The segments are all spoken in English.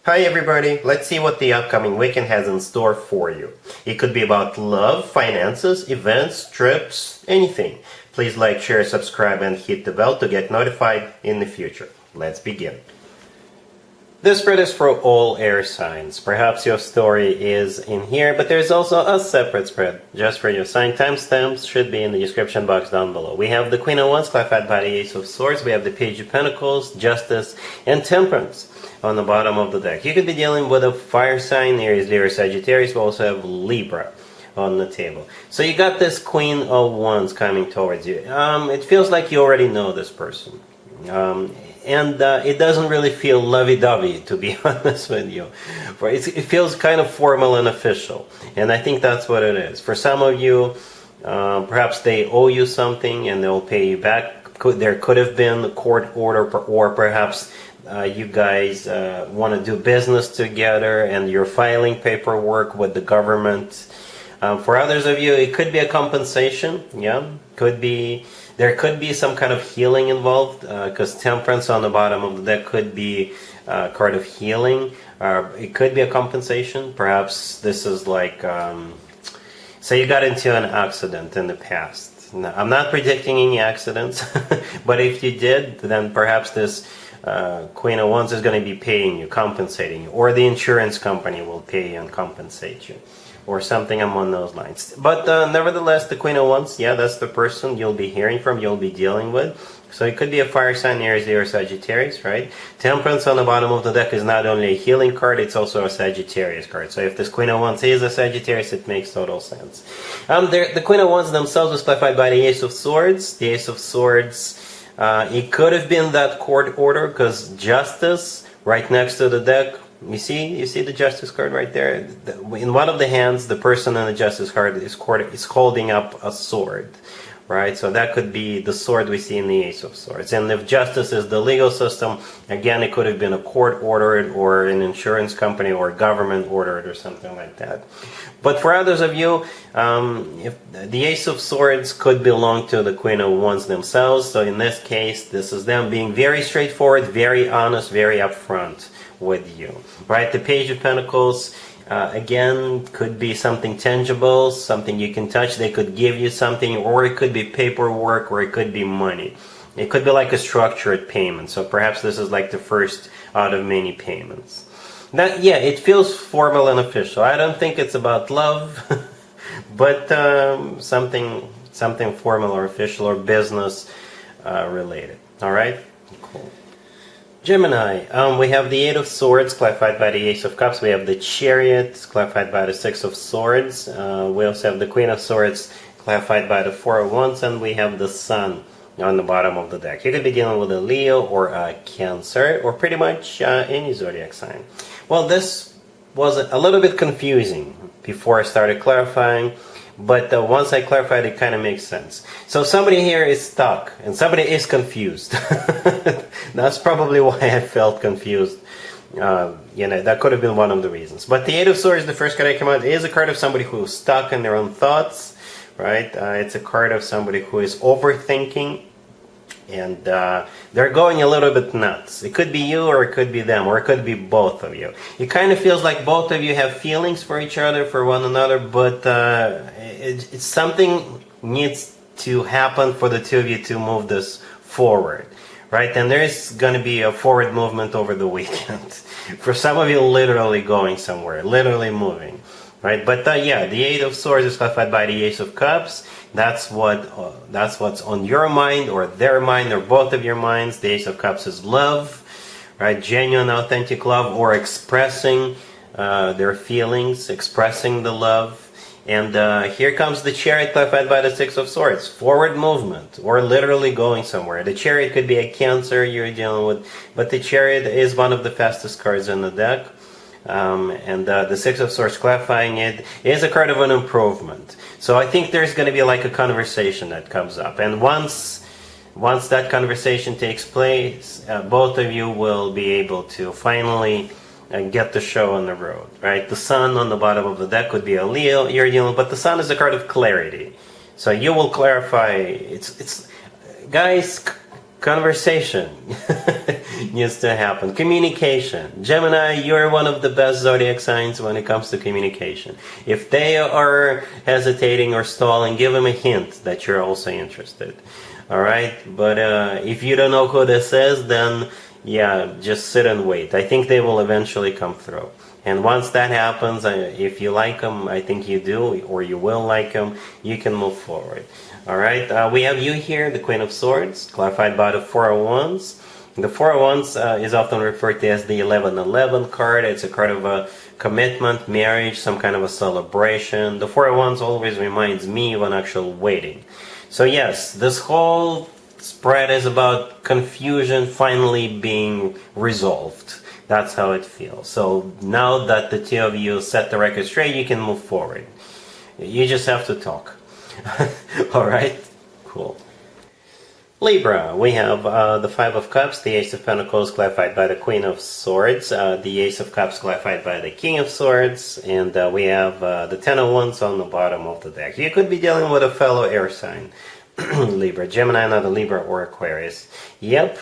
Hi everybody, let's see what the upcoming weekend has in store for you. It could be about love, finances, events, trips, anything. Please like, share, subscribe and hit the bell to get notified in the future. Let's begin. This spread is for all air signs. Perhaps your story is in here, but there's also a separate spread just for your sign. Timestamps should be in the description box down below. We have the Queen of Wands clarified by the Ace of Swords. We have the Page of Pentacles, Justice, and Temperance on the bottom of the deck. You could be dealing with a fire sign, Aries, Leo, Sagittarius. We also have Libra on the table. So you got this Queen of Wands coming towards you. It feels like you already know this person. And it doesn't really feel lovey-dovey, to be honest with you. It feels kind of formal and official, and I think that's what it is. For some of you, perhaps they owe you something and they'll pay you back. There could have been a court order, or perhaps you guys want to do business together and you're filing paperwork with the government. For others of you, it could be a compensation. There could be some kind of healing involved, because Temperance on the bottom of the deck could be a card of healing. It could be a compensation. Perhaps this is like, say you got into an accident in the past. Now, I'm not predicting any accidents, but if you did, then perhaps this Queen of Wands is going to be paying you, compensating you, or the insurance company will pay you and compensate you, or something along those lines. But nevertheless, the Queen of Wands, yeah, that's the person you'll be hearing from, you'll be dealing with. So it could be a fire sign, Aries, Leo, or Sagittarius, right? Temperance on the bottom of the deck is not only a healing card, it's also a Sagittarius card. So if this Queen of Wands is a Sagittarius, it makes total sense. The Queen of Wands themselves was clarified by the Ace of Swords. The Ace of Swords, it could have been that court order, because Justice, right next to the deck, you see the Justice card right there? In one of the hands, the person in the Justice card is holding up a sword, right? So that could be the sword we see in the Ace of Swords. And if Justice is the legal system, again, it could have been a court ordered, or an insurance company, or government ordered, or something like that. But for others of you, if the Ace of Swords could belong to the Queen of Wands themselves. So in this case, this is them being very straightforward, very honest, very upfront with you, right? The Page of Pentacles, again, could be something tangible, something you can touch. They could give you something, or it could be paperwork, or it could be money. It could be like a structured payment. So perhaps this is like the first out of many payments. Yeah, it feels formal and official. I don't think it's about love, but something formal or official or business related. All right, cool. Gemini, we have the Eight of Swords clarified by the Ace of Cups. We have the Chariot clarified by the Six of Swords. We also have the Queen of Swords clarified by the Four of Wands, and we have the Sun on the bottom of the deck. You could be dealing with a Leo or a Cancer, or pretty much any zodiac sign. Well, this was a little bit confusing before I started clarifying, but once I clarified, it kind of makes sense. So somebody here is stuck, and somebody is confused. That's probably why I felt confused. That could have been one of the reasons. But the Eight of Swords, the first card that came out, is a card of somebody who is stuck in their own thoughts, right? It's a card of somebody who is overthinking, and they're going a little bit nuts. It could be you, or it could be them, or it could be both of you. It kind of feels like both of you have feelings for each other, for one another, but it's something needs to happen for the two of you to move this forward, right? And there's going to be a forward movement over the weekend. For some of you, literally going somewhere, literally moving, right? But yeah, the Eight of Swords is clarified by the Ace of Cups. That's what's on your mind, or their mind, or both of your minds. The Ace of Cups is love, right? Genuine, authentic love, or expressing their feelings, expressing the love. And here comes the Chariot clarified by the Six of Swords. Forward movement, or literally going somewhere. The Chariot could be a Cancer you're dealing with, but the Chariot is one of the fastest cards in the deck. The Six of Swords clarifying it is a card of an improvement. So I think there's going to be like a conversation that comes up, and once that conversation takes place, both of you will be able to finally get the show on the road, right? The Sun on the bottom of the deck could be a Leo you're dealing with, but the Sun is a card of clarity. So you will clarify. It's guys, conversation needs to happen. Communication. Gemini, you're one of the best zodiac signs when it comes to communication. If they are hesitating or stalling, give them a hint that you're also interested. Alright? But if you don't know who this is, then yeah, just sit and wait. I think they will eventually come through. And once that happens, if you like them, I think you do, or you will like them, you can move forward. Alright, we have you here, the Queen of Swords, clarified by the Four of Wands. The Four of Wands is often referred to as the 1111 card. It's a card of a commitment, marriage, some kind of a celebration. The Four of Wands always reminds me of an actual wedding. So yes, this whole spread is about confusion finally being resolved. That's how it feels. So now that the two of you set the record straight, you can move forward. You just have to talk. Alright? Cool. Libra, we have the Five of Cups, the Ace of Pentacles clarified by the Queen of Swords, the Ace of Cups clarified by the King of Swords, and we have the Ten of Wands on the bottom of the deck. You could be dealing with a fellow air sign. Libra, Gemini, another Libra or Aquarius. Yep,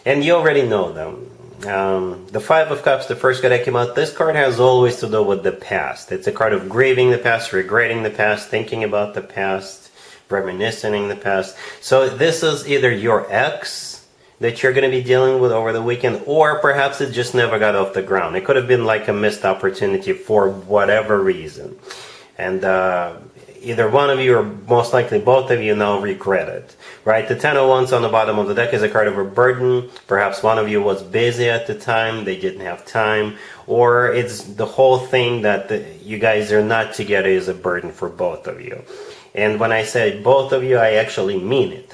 and you already know them. The Five of Cups, the first card that came out, this card has always to do with the past. It's a card of grieving the past, regretting the past, thinking about the past, reminiscing the past. So this is either your ex that you're going to be dealing with over the weekend, or perhaps it just never got off the ground. It could have been like a missed opportunity for whatever reason. And either one of you, or most likely both of you, now regret it. Right? The Ten of Wands on the bottom of the deck is a card of a burden. Perhaps one of you was busy at the time, they didn't have time, or it's the whole thing that you guys are not together is a burden for both of you. And when I say both of you, I actually mean it.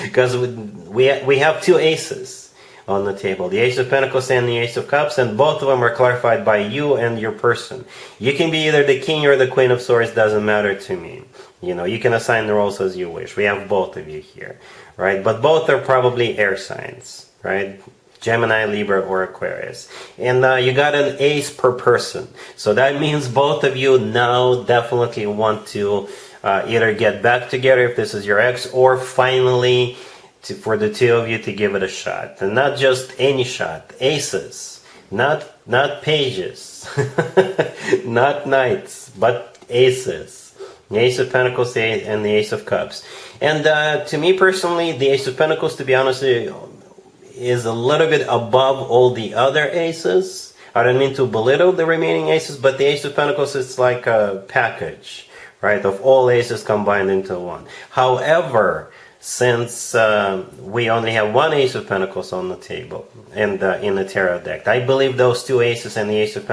Because we have two aces on the table, the Ace of Pentacles and the Ace of Cups, and both of them are clarified by you and your person. You can be either the King or the Queen of Swords, doesn't matter to me. You know, you can assign the roles as you wish. We have both of you here, right? But both are probably air signs, right? Gemini, Libra, or Aquarius. And you got an ace per person. So that means both of you now definitely want to either get back together if this is your ex, or finally for the two of you to give it a shot. And not just any shot, aces. Not pages, not knights, but aces. The Ace of Pentacles and the Ace of Cups. And to me personally, the Ace of Pentacles, to be honest, is a little bit above all the other aces. I don't mean to belittle the remaining aces, but the Ace of Pentacles is like a package, right, of all aces combined into one. However, since we only have one Ace of Pentacles on the table and in the tarot deck, I believe those two aces and the Ace of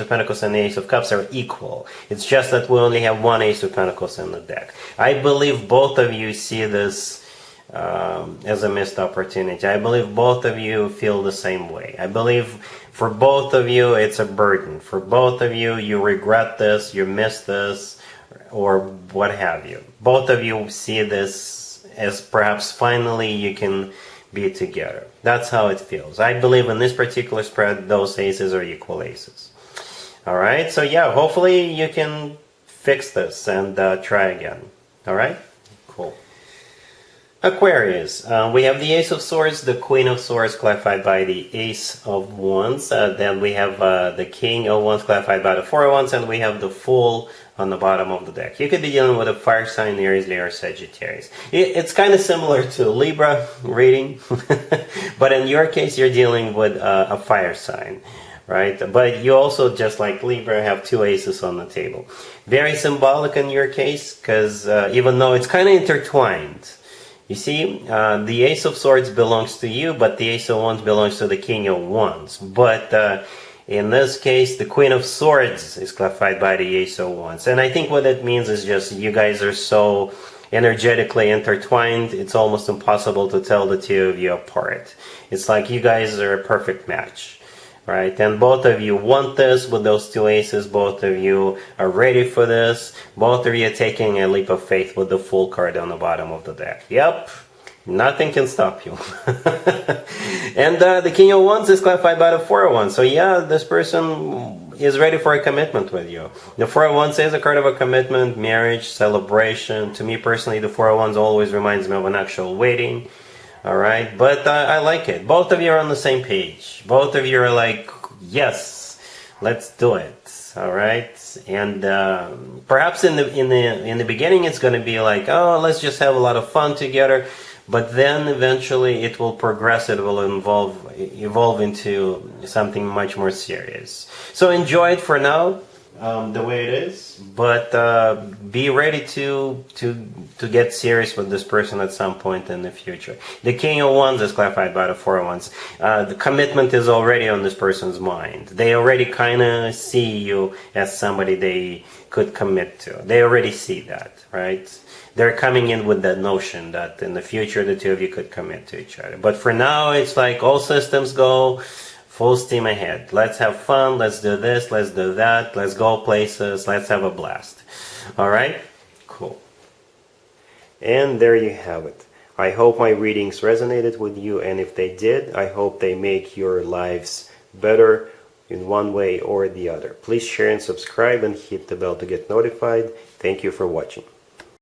Pentacles and the Ace of Cups are equal. It's just that we only have one Ace of Pentacles in the deck. I believe both of you see this as a missed opportunity. I believe both of you feel the same way. I believe for both of you it's a burden. For both of you, you regret this, you miss this, or what have you. Both of you see this as perhaps finally you can be together. That's how it feels. I believe in this particular spread, those aces are equal aces. Alright, so yeah, hopefully you can fix this and try again. Alright? Cool. Aquarius, we have the Ace of Swords, the Queen of Swords clarified by the Ace of Wands, then we have the King of Wands clarified by the Four of Wands, and we have the Fool on the bottom of the deck. You could be dealing with a fire sign, Aries, Leo, or Sagittarius. It's kind of similar to Libra reading, but in your case you're dealing with a fire sign, right? But you also, just like Libra, have two aces on the table. Very symbolic in your case, because even though it's kind of intertwined, you see, the Ace of Swords belongs to you, but the Ace of Wands belongs to the King of Wands. But in this case, the Queen of Swords is clarified by the Ace of Wands. And I think what it means is just you guys are so energetically intertwined, it's almost impossible to tell the two of you apart. It's like you guys are a perfect match, right? And both of you want this with those two aces. Both of you are ready for this. Both of you are taking a leap of faith with the Fool card on the bottom of the deck. Yep. Nothing can stop you. And the King of Wands is clarified by the Four of Wands. So yeah, this person is ready for a commitment with you. The Four of Wands is a card of a commitment, marriage, celebration. To me personally, the Four of Wands always reminds me of an actual wedding. All right, but I like it. Both of you are on the same page. Both of you are like, yes, let's do it. All right, and perhaps in the beginning it's going to be like, oh, let's just have a lot of fun together. But then eventually it will progress. It will evolve into something much more serious. So enjoy it for now, the way it is. But be ready to get serious with this person at some point in the future. The King of Wands is clarified by the Four of Wands. The commitment is already on this person's mind. They already kind of see you as somebody they could commit to. They already see that, right? They're coming in with that notion that in the future the two of you could commit to each other. But for now, it's like all systems go, full steam ahead. Let's have fun, let's do this, let's do that, let's go places, let's have a blast. Alright? Cool. And there you have it. I hope my readings resonated with you, and if they did, I hope they make your lives better in one way or the other. Please share and subscribe and hit the bell to get notified. Thank you for watching.